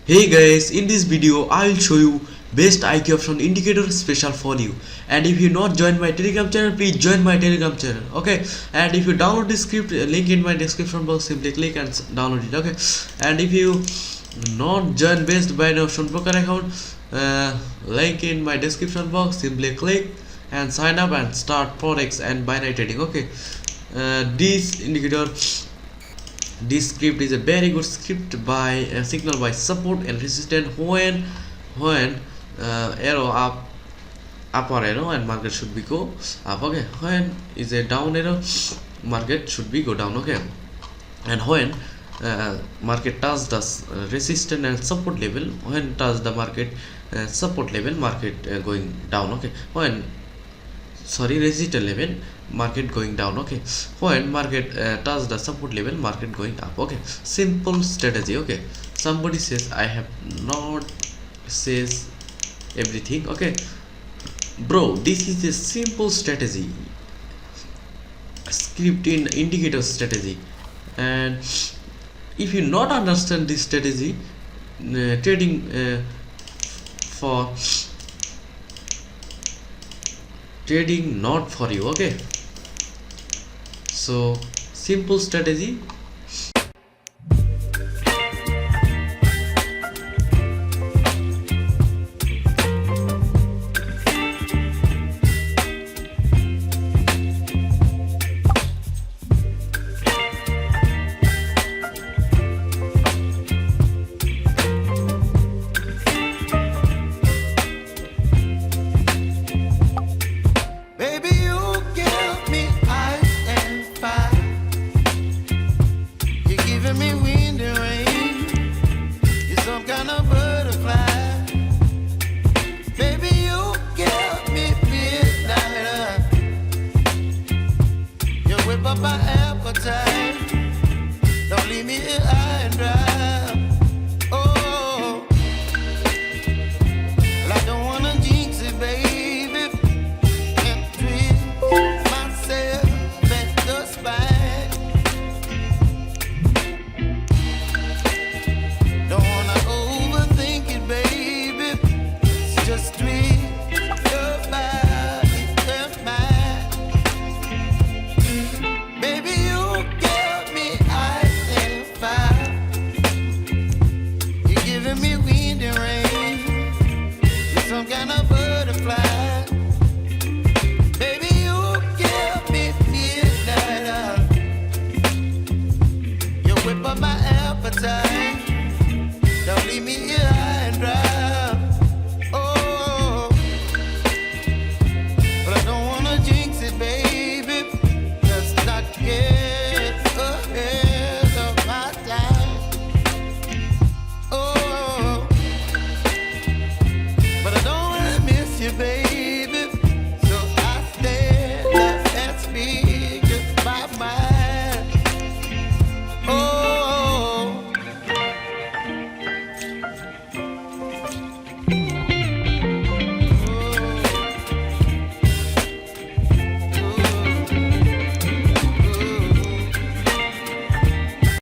Hey guys, in this video I will show you best IQ option indicator special for you. And if you not join my Telegram channel, please join my Telegram channel. Okay. And if you download the script, link in my description box, simply click and download it. Okay. And if you not join best binary option broker account, link in my description box, simply click and sign up and start Quotex and binary trading. Okay. This indicator, this script is a very good script by signal by support and resistance when arrow upper arrow and market should be go up. Okay, when is a down arrow, market should be go down. Okay, and when market touch the resistance and support level, when touch the market support level, market going down. Okay, when resistance level, market going down. Okay, when market touch the support level, market going up. Okay, simple strategy. Okay, somebody says I have not says everything. Okay, bro, this is a simple strategy, script in indicator strategy. And if you not understand this strategy, trading for trading not for you. Okay, so simple strategy. My appetite, don't leave me here high and dry. Oh, well, I don't wanna jinx it, baby, and twist myself at the spine. Don't wanna overthink it, baby, it's just twist your body and mine. Some kind of butterfly, baby, you give me midnight. You whip up my appetite, don't leave me